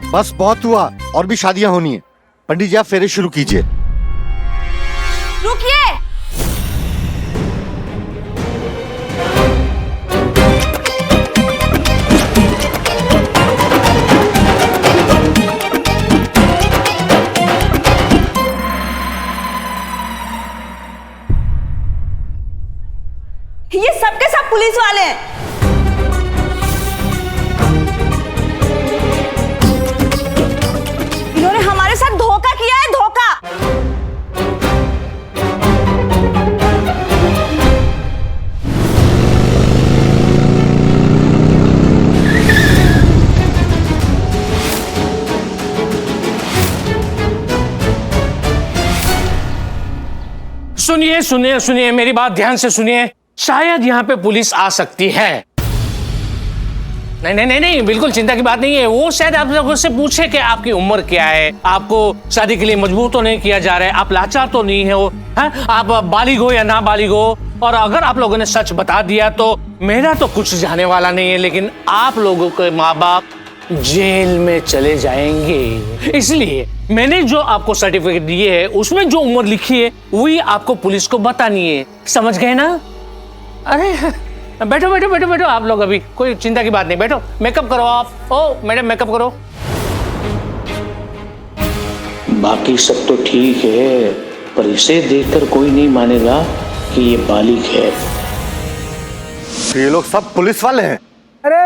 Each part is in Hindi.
बस बहुत हुआ, और भी शादियां होनी है। पंडित जी आप फेरे शुरू कीजिए। रुकिए। ये सबके सब पुलिस वाले हैं। इन्होंने हमारे साथ धोखा किया है, धोखा। सुनिए सुनिए सुनिए, मेरी बात ध्यान से सुनिए। शायद यहाँ पे पुलिस आ सकती है। नहीं नहीं नहीं नहीं, बिल्कुल चिंता की बात नहीं है। वो शायद आप लोगों से पूछे कि आपकी उम्र क्या है, आपको शादी के लिए मजबूर तो नहीं किया जा रहा है, आप लाचार तो नहीं हो, हैं? आप बालिग हो या ना बालिग हो। और अगर आप लोगों ने सच बता दिया तो मेरा तो कुछ जाने वाला नहीं है, लेकिन आप लोगों के माँ बाप जेल में चले जाएंगे। इसलिए मैंने जो आपको सर्टिफिकेट दिए है उसमें जो उम्र लिखी है वही आपको पुलिस को बतानी है। समझ गए ना? अरे बैठो बैठो बैठो बैठो, आप लोग अभी कोई चिंता की बात नहीं, बैठो। मेकअप करो आप। ओ मैडम मेकअप करो। बाकी सब तो ठीक है, पर इसे देखकर कोई नहीं मानेगा कि ये बालिग है। तो ये लोग सब पुलिस वाले हैं? अरे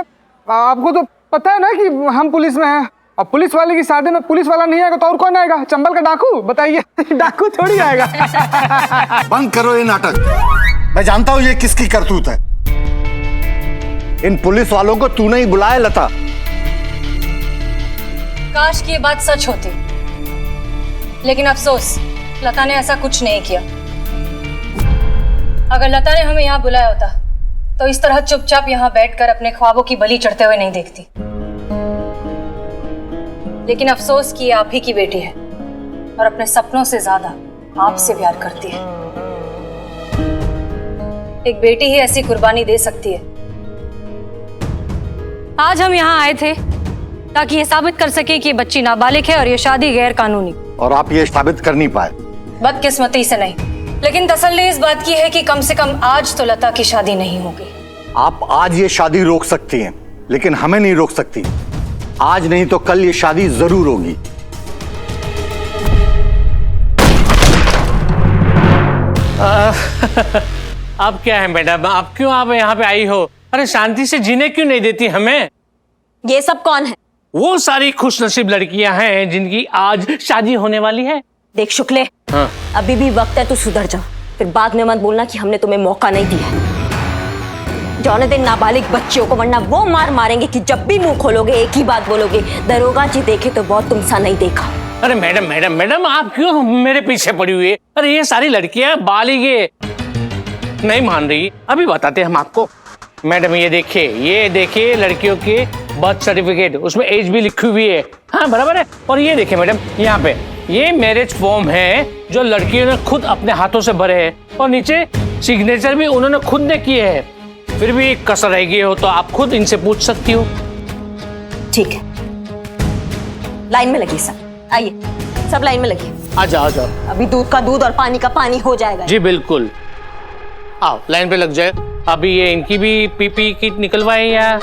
आपको तो पता है ना कि हम पुलिस में हैं। अब पुलिस वाले की शादी में पुलिस वाला नहीं आएगा तो और कौन आएगा? चंबल का डाकू? बताइए। डाकू थोड़ी आएगा। बंद करो ये नाटक। मैं जानता हूं ये किसकी करतूत है। इन पुलिस वालों को तूने ही बुलाया लता। काश की ये बात सच होती, लेकिन अफसोस लता ने ऐसा कुछ नहीं किया। अगर लता ने हमें यहाँ बुलाया होता तो इस तरह चुपचाप यहाँ बैठकर अपने ख्वाबों की बलि चढ़ते हुए नहीं देखती। लेकिन अफसोस कि ये आप ही की बेटी है और अपने सपनों से ज्यादा आपसे प्यार करती है। एक बेटी ही ऐसी कुर्बानी दे सकती है। आज हम यहाँ आए थे ताकि ये साबित कर सके कि ये बच्ची नाबालिग है और ये शादी गैर कानूनी। और आप ये साबित कर नहीं पाए। बदकिस्मती से नहीं, लेकिन तसल्ली इस बात की है कि कम से कम आज तो लता की शादी नहीं होगी। आप आज ये शादी रोक सकती हैं, लेकिन हमें नहीं रोक सकती। आज नहीं तो कल ये शादी जरूर होगी। अब क्या है मैडम, आप क्यों आप यहाँ पे आई हो? अरे शांति से जीने क्यों नहीं देती हमें? ये सब कौन है? वो सारी खुशनसीब लड़कियां हैं जिनकी आज शादी होने वाली है। देख शुक्ले, हाँ। अभी भी वक्त है, तू सुधर जा। फिर बाद में मत बोलना कि हमने तुम्हें मौका नहीं दिया। जाने दे नाबालिग बच्चियों को, वरना वो मार मारेंगे कि जब भी मुंह खोलोगे एक ही बात बोलोगे, दरोगा जी देखे तो बहुत तुमसा नहीं देखा। अरे मैडम मैडम मैडम, आप क्यों मेरे पीछे पड़ी हुई है? अरे ये सारी लड़कियां बालिग नहीं मान रही, अभी बताते हैं हम आपको। मैडम ये देखिए लड़कियों के बर्थ सर्टिफिकेट, उसमें एज भी लिखी हुई है। हाँ बराबर है। और ये देखिए मैडम, यहाँ पे ये मैरिज फॉर्म है जो लड़कियों ने खुद अपने हाथों से भरे हैं, और नीचे सिग्नेचर भी उन्होंने खुद ने किए हैं। फिर भी कसर रह गई हो तो आप खुद इनसे पूछ सकती हो। ठीक है, लाइन में लगी सब। आइए सब लाइन में लगिए। आ जाओ। अभी दूध का दूध और पानी का पानी हो जाएगा। जी बिल्कुल, आओ लाइन पे लग जाए। अभी ये इनकी भी पीपी किट निकलवाए या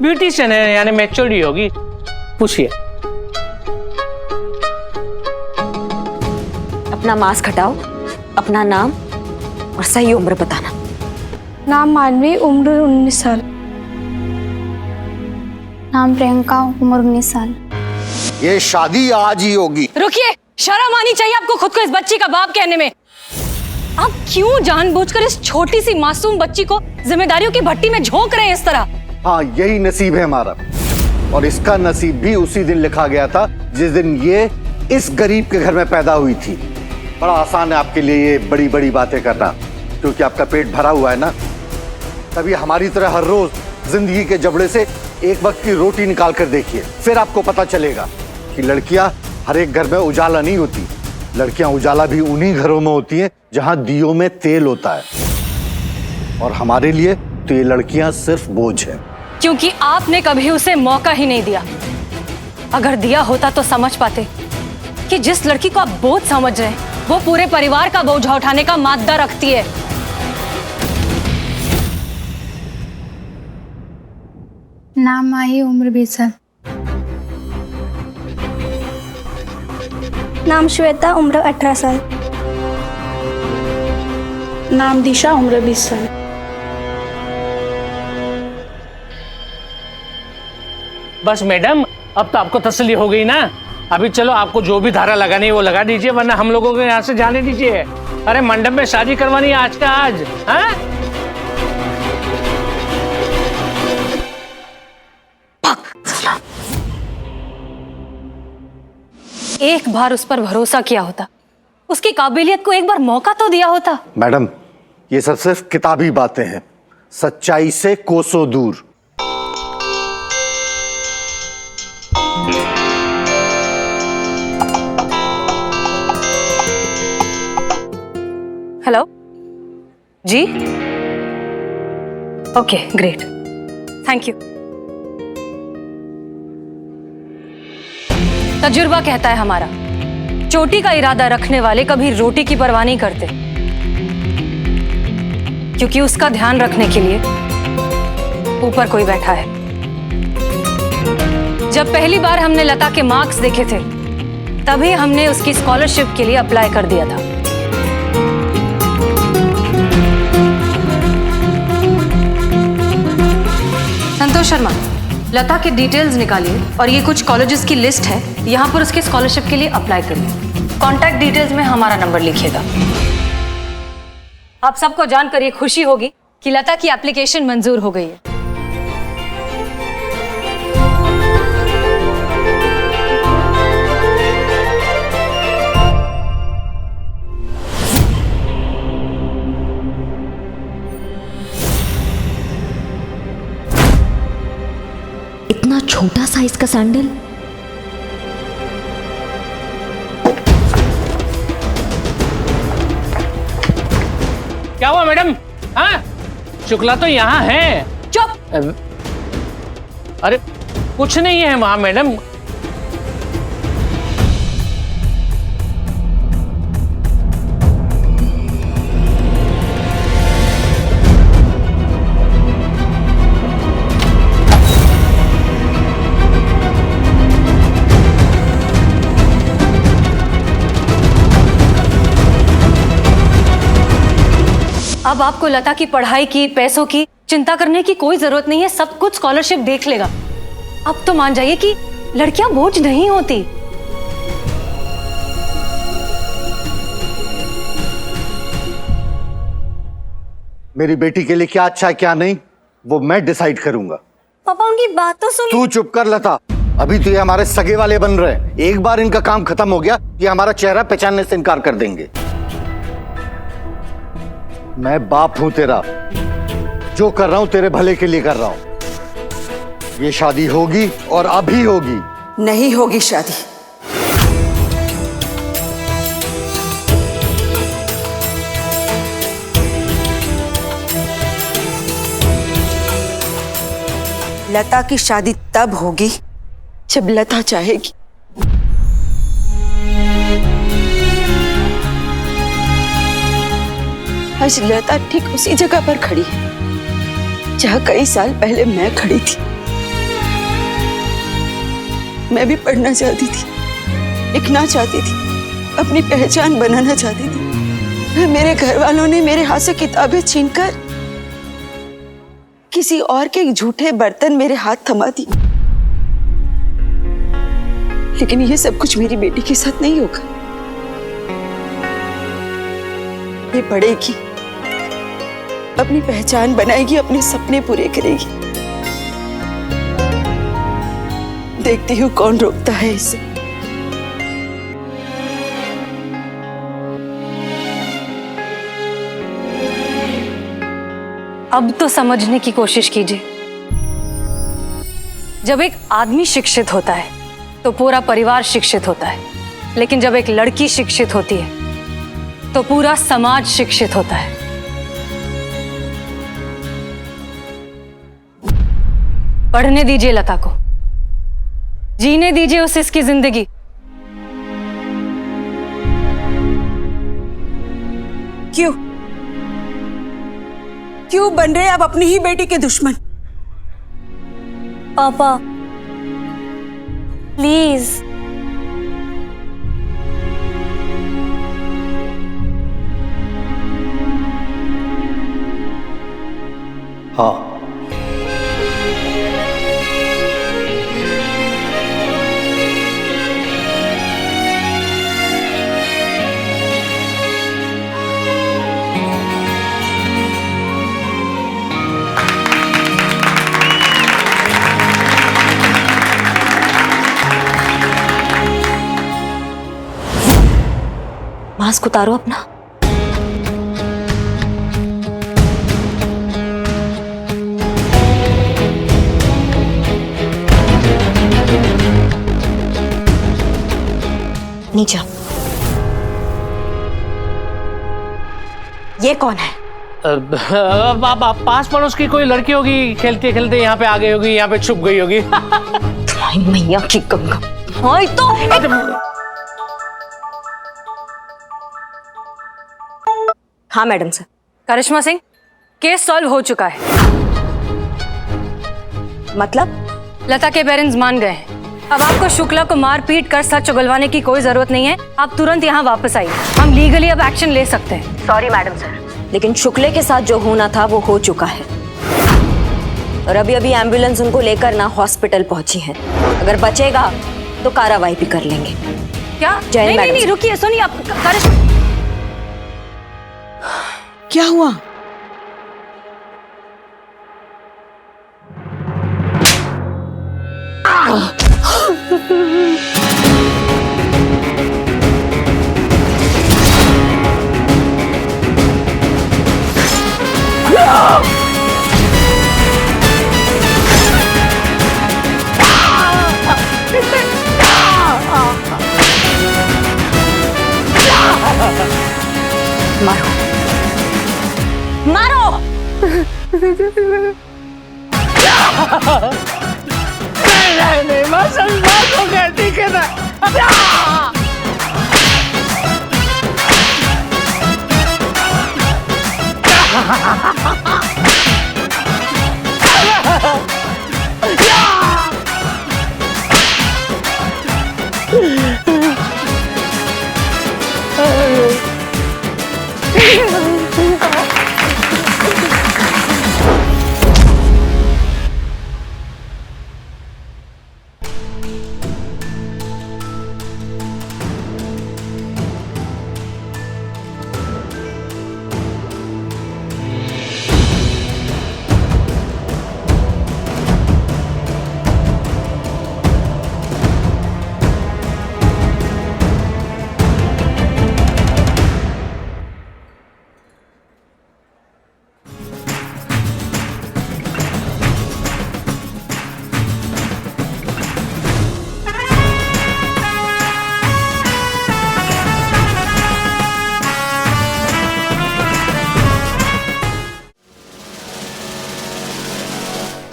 ब्यूटिशियन है, यानी मैच्योरिटी होगी। पूछिए। अपना मास्क हटाओ, अपना नाम और सही उम्र बताना। नाम मानवी, उम्र 19 साल। नाम प्रियंका, उम्र 19 साल। ये शादी आज ही होगी। रुकिए, शर्म आनी चाहिए आपको खुद को इस बच्ची का बाप कहने में। आप क्यों जानबूझकर इस छोटी सी मासूम बच्ची को जिम्मेदारियों की भट्टी में झोंक रहे हैं इस तरह? हाँ यही नसीब है हमारा, और इसका नसीब भी उसी दिन लिखा गया था जिस दिन ये इस गरीब के घर में पैदा हुई थी। बड़ा आसान है आपके लिए ये बड़ी बड़ी बातें करना, क्योंकि आपका पेट भरा हुआ है ना। तभी हमारी तरह हर रोज जिंदगी के जबड़े से एक वक्त की रोटी निकाल कर देखिए, फिर आपको पता चलेगा कि लड़कियां हर एक घर में उजाला नहीं होती। लड़कियां उजाला भी उन्हीं घरों में होती हैं जहां दियों में तेल होता है, और हमारे लिए तो ये लड़कियां सिर्फ बोझ है। क्योंकि आपने कभी उसे मौका ही नहीं दिया। अगर दिया होता तो समझ पाते कि जिस लड़की को आप बोझ समझ रहे हैं वो पूरे परिवार का बोझ उठाने का मादा रखती है। नाम माही, उम्र 20 साल। नाम श्वेता, उम्र 18 साल। नाम दिशा, उम्र 20 साल। बस मैडम, अब तो आपको तसल्ली हो गई ना। अभी चलो, आपको जो भी धारा लगानी है वो लगा दीजिए, वरना हम लोगों को यहाँ से जाने दीजिए। अरे मंडप में शादी करवानी है आज का आज। हाँ? एक बार उस पर भरोसा किया होता, उसकी काबिलियत को एक बार मौका तो दिया होता। मैडम, ये सब सिर्फ किताबी बातें हैं, सच्चाई से कोसों दूर। हेलो जी, ओके ग्रेट, थैंक यू। तजुर्बा कहता है हमारा, चोटी का इरादा रखने वाले कभी रोटी की परवाह नहीं करते, क्योंकि उसका ध्यान रखने के लिए ऊपर कोई बैठा है। जब पहली बार हमने लता के मार्क्स देखे थे, तभी हमने उसकी स्कॉलरशिप के लिए अप्लाई कर दिया था। संतोष शर्मा, लता के डिटेल्स निकालिए और ये कुछ कॉलेजेस की लिस्ट है, यहाँ पर उसके स्कॉलरशिप के लिए अप्लाई करिए। कॉन्टैक्ट डिटेल्स में हमारा नंबर लिखिएगा। आप सबको जानकर ये खुशी होगी कि लता की एप्लीकेशन मंजूर हो गई है। इतना छोटा साइज का सैंडल, क्या हुआ मैडम? हाँ, शुक्ला तो यहाँ है। चुप। अरे कुछ नहीं है वहां मैडम। अब आपको लता की पढ़ाई की, पैसों की चिंता करने की कोई जरूरत नहीं है। सब कुछ स्कॉलरशिप देख लेगा। अब तो मान जाइए कि लड़कियां बोझ नहीं होती। मेरी बेटी के लिए क्या अच्छा है क्या नहीं, वो मैं डिसाइड करूंगा। पापा उनकी बात तो सुनिए। तू चुप कर लता, अभी तो ये हमारे सगे वाले बन रहे हैं। एक बार इनका काम खत्म हो गया, ये हमारा चेहरा पहचानने से इनकार कर देंगे। मैं बाप हूं तेरा, जो कर रहा हूं तेरे भले के लिए कर रहा हूं। ये शादी होगी और अभी होगी। नहीं होगी शादी। लता की शादी तब होगी जब लता चाहेगी। आज लता ठीक उसी जगह पर खड़ी है जहां कई साल पहले मैं खड़ी थी। मैं भी पढ़ना चाहती थी, लिखना चाहती थी, अपनी पहचान बनाना चाहती थी। मेरे घर वालों ने मेरे हाथ से किताबें छीनकर किसी और के झूठे बर्तन मेरे हाथ थमा दी। लेकिन ये सब कुछ मेरी बेटी के साथ नहीं होगा। ये पढ़ेगी, अपनी पहचान बनाएगी, अपने सपने पूरे करेगी। देखती हूँ कौन रोकता है इसे। अब तो समझने की कोशिश कीजिए। जब एक आदमी शिक्षित होता है तो पूरा परिवार शिक्षित होता है, लेकिन जब एक लड़की शिक्षित होती है तो पूरा समाज शिक्षित होता है। पढ़ने दीजिए लता को, जीने दीजिए उसे इसकी जिंदगी। क्यों क्यों बन रहे आप अपनी ही बेटी के दुश्मन? पापा प्लीज। हाँ, मास्क उतारो अपना। नीचे। ये कौन है? पास पड़ोस की कोई लड़की होगी, खेलते खेलते यहाँ पे आ गई होगी, यहाँ पे छुप गई होगी। मैया की गंगा। हाँ तो हाँ मैडम सर। करिश्मा सिंह, केस सॉल्व हो चुका है। मतलब? लता के पेरेंट्स मान गए हैं। अब आपको शुक्ला को मार पीट कर सच उगलवाने की कोई जरूरत नहीं है। आप तुरंत यहाँ वापस आइए, हम लीगली अब एक्शन ले सकते हैं। सॉरी मैडम सर, लेकिन शुक्ले के साथ जो होना था वो हो चुका है और अभी अभी एम्बुलेंस उनको लेकर ना हॉस्पिटल पहुंची है। अगर बचेगा तो कार्रवाई भी कर लेंगे। क्या? जय नहीं मैडम नहीं, सर। रुकिए, सुनिए आप। करिश्मा, क्या हुआ? मारो मारो। नहीं, मैं सच बात को कहती के ना।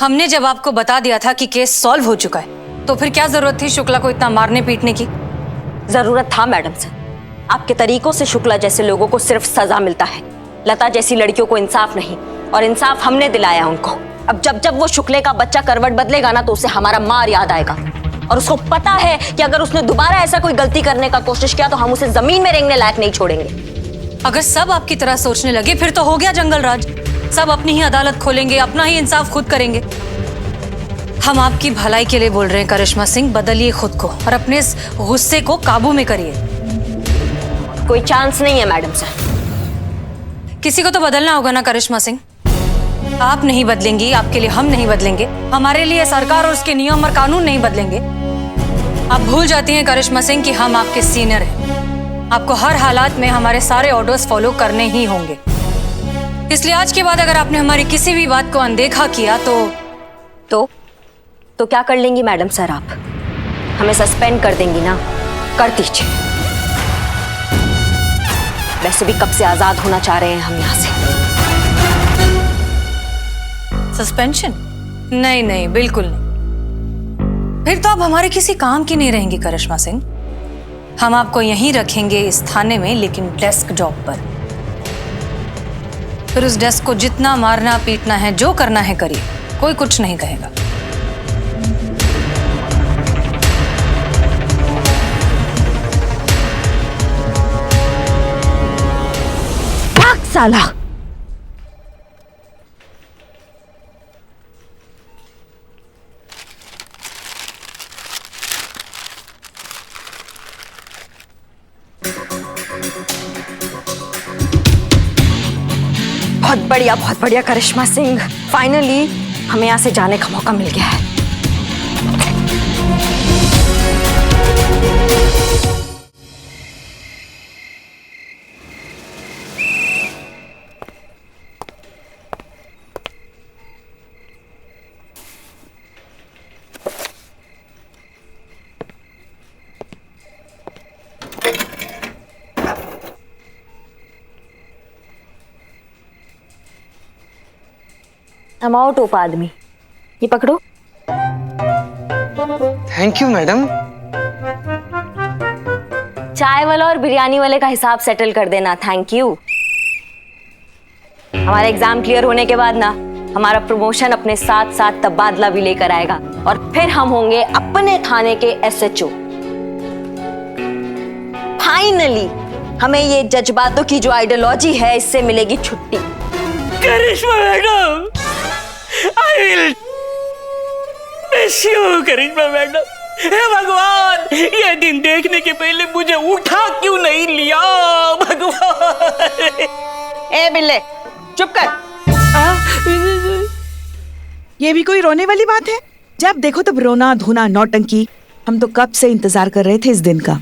हमने जब आपको बता दिया था कि केस सॉल्व हो चुका है, तो फिर क्या जरूरत थी शुक्ला को इतना मारने पीटने की? जरूरत था मैडम सर। आपके तरीकों से शुक्ला जैसे लोगों को सिर्फ सजा मिलता है, लता जैसी लड़कियों को इंसाफ नहीं, और इंसाफ हमने दिलाया उनको। अब जब जब वो शुक्ले का बच्चा करवट बदलेगा ना तो उसे हमारा मार याद आएगा, और उसको पता है कि अगर उसने दोबारा ऐसा कोई गलती करने का कोशिश किया तो हम उसे जमीन में रेंगने लायक नहीं छोड़ेंगे। अगर सब आपकी तरह सोचने लगे फिर तो हो गया जंगल राज। सब अपनी ही अदालत खोलेंगे, अपना ही इंसाफ खुद करेंगे। हम आपकी भलाई के लिए बोल रहे हैं करिश्मा सिंह, बदलिए खुद को और अपने इस गुस्से को काबू में करिए। कोई चांस नहीं है मैडम सर। किसी को तो बदलना होगा ना करिश्मा सिंह। आप नहीं बदलेंगी, आपके लिए हम नहीं बदलेंगे, हमारे लिए सरकार और उसके नियम और कानून नहीं बदलेंगे। आप भूल जाती हैं करिश्मा सिंह कि हम आपके सीनियर हैं। आपको हर हालात में हमारे सारे ऑर्डर्स फॉलो करने ही होंगे। इसलिए आज के बाद अगर आपने हमारी किसी भी बात को अनदेखा किया तो क्या कर लेंगी मैडम सर? आप हमें सस्पेंड कर देंगी ना? कर दीजिए। वैसे भी कब से आजाद होना चाह रहे हैं हम यहाँ से। सस्पेंशन? नहीं नहीं, बिल्कुल नहीं। फिर तो आप हमारे किसी काम की नहीं रहेंगी करिश्मा सिंह। हम आपको यहीं रखेंगे इस थाने में, लेकिन डेस्क जॉब पर। फिर उस डेस्क को जितना मारना पीटना है, जो करना है करिए, कोई कुछ नहीं कहेगा। भाग साला। बहुत बढ़िया करिश्मा सिंह, फाइनली हमें यहाँ से जाने का मौका मिल गया है। अमाओ टोप आदमी, ये पकड़ो। Thank you madam. चाय वाला और बिरयानी वाले का हिसाब सेटल कर देना। Thank you. हमारा एग्जाम क्लियर होने के बाद ना हमारा प्रमोशन अपने साथ साथ तबादला भी लेकर आएगा और फिर हम होंगे अपने थाने के SHO। फाइनली हमें ये जज्बातों की जो आइडियोलॉजी है, इससे मिलेगी छुट्टी। Karishma madam, I will miss you, Karishma madam. हे भगवान, ये दिन देखने के पहले मुझे उठा क्यों नहीं लिया भगवान। ए बिल्ले, चुप कर। ये भी कोई रोने वाली बात है? जब देखो तब रोना धोना नौटंकी। हम तो कब से इंतजार कर रहे थे इस दिन का।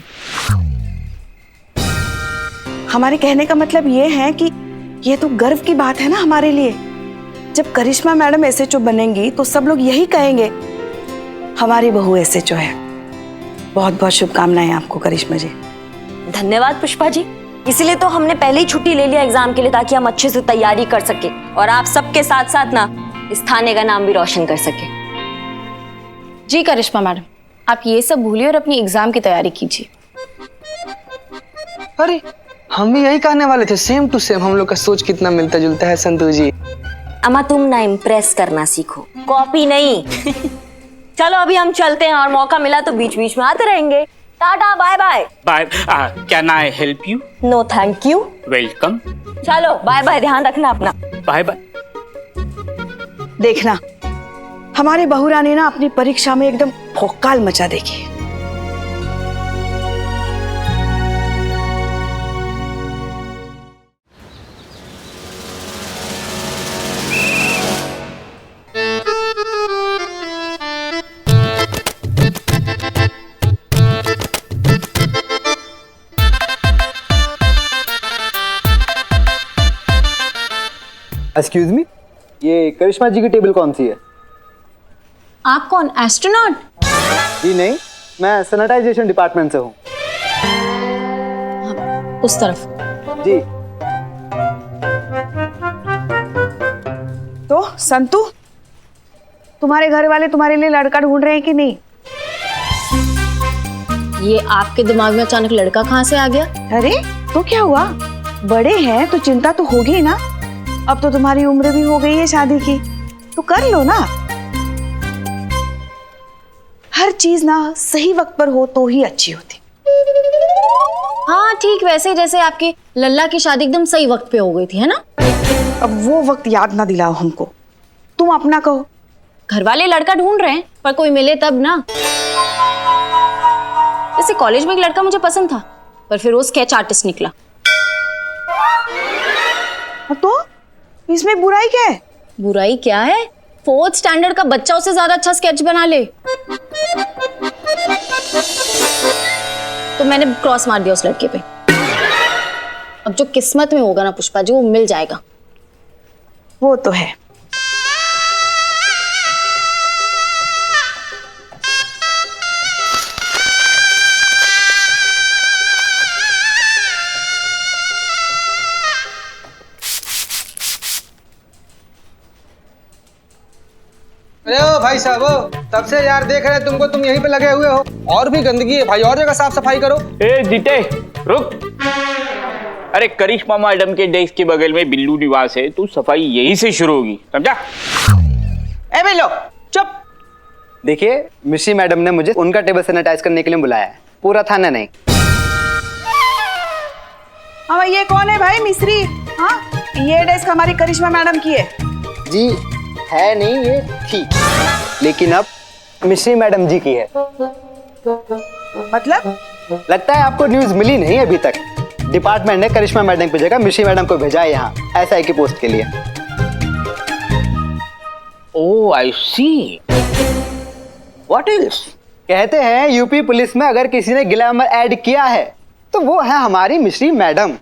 हमारे कहने का मतलब ये है कि ये तो गर्व की बात है ना हमारे लिए। जब करिश्मा मैडम SHO बनेंगी तो सब लोग यही कहेंगे हमारी बहू SHO है। बहुत बहुत शुभकामनाएं आपको करिश्मा जी। धन्यवाद पुष्पा जी। इसीलिए तो हमने पहले ही छुट्टी ले लिया एग्जाम के लिए, ताकि हम अच्छे से तैयारी कर सके और आप सबके साथ साथ ना इस थाने का नाम भी रोशन कर सके। जी करिश्मा मैडम, आप ये सब भूलिए और अपनी एग्जाम की तैयारी कीजिए। अरे हम भी यही कहने वाले थे, सेम टू सेम। हम लोग का सोच कितना मिलता जुलता है संतू जी। अम्मा तुम ना इम्प्रेस करना सीखो, कॉपी नहीं। चलो अभी हम चलते हैं और मौका मिला तो बीच बीच में आते रहेंगे। Tata bye bye. Bye. Can I help you? No thank you. Welcome. चलो बाय बाय, ध्यान रखना अपना। Bye bye. देखना हमारे बहू रानी ना अपनी परीक्षा में एकदम भौकाल मचा देगी। एक्सक्यूज मी, ये करिश्मा जी की टेबल कौन सी है? आप कौन, एस्ट्रोनॉट? जी नहीं, मैं सैनिटाइजेशन डिपार्टमेंट से हूँ। उस तरफ। जी। तो संतू, तुम्हारे घर वाले तुम्हारे लिए लड़का ढूंढ रहे हैं कि नहीं? ये आपके दिमाग में अचानक लड़का कहाँ से आ गया? अरे तो क्या हुआ, बड़े हैं तो चिंता तो होगी ना। अब तो तुम्हारी उम्र भी हो गई है शादी की, तो कर लो ना। हर चीज ना सही वक्त पर हो तो ही अच्छी होती। हाँ ठीक वैसे जैसे आपकी लल्ला की शादी एकदम सही वक्त पे हो गई थी, है ना? अब वो वक्त याद ना दिलाओ हमको, तुम अपना कहो। घर वाले लड़का ढूंढ रहे हैं पर कोई मिले तब ना। जैसे कॉलेज में एक लड़का मुझे पसंद था पर फिर वो स्केच आर्टिस्ट निकला। तो इसमें बुराई क्या है? बुराई क्या है, 4th स्टैंडर्ड का बच्चा उससे ज्यादा अच्छा स्केच बना ले। तो मैंने क्रॉस मार दिया उस लड़के पे। अब जो किस्मत में होगा ना पुष्पा जी, वो मिल जाएगा। वो तो है। अरे ओ भाई साहब, तब से यार देख रहे तुमको, तुम यहीं पे लगे हुए हो। और भी गंदगी है भाई, और जगह साफ सफाई करो। ए जीते रुक। अरे करिश्मा मैडम के डेस्क के बगल में बिल्लू निवास है, तू सफाई यहीं से शुरू होगी, समझा? ए बिल्लो चुप। देखिए, मिश्री मैडम ने मुझे उनका टेबल सैनिटाइज करने के लिए बुलाया है, पूरा थाना नहीं। हाँ, ये कौन है भाई मिस्री? हाँ, ये डेस्क हमारी करिश्मा मैडम की है। जी है नहीं, ये थी, लेकिन अब मिश्री मैडम जी की है। मतलब? लगता है आपको न्यूज मिली नहीं अभी तक। डिपार्टमेंट ने करिश्मा मैडम की जगह मिश्री मैडम को भेजा है यहाँ SI की पोस्ट के लिए। Oh I see. What is? कहते हैं यूपी पुलिस में अगर किसी ने ग्लैमर ऐड किया है तो वो है हमारी मिश्री मैडम।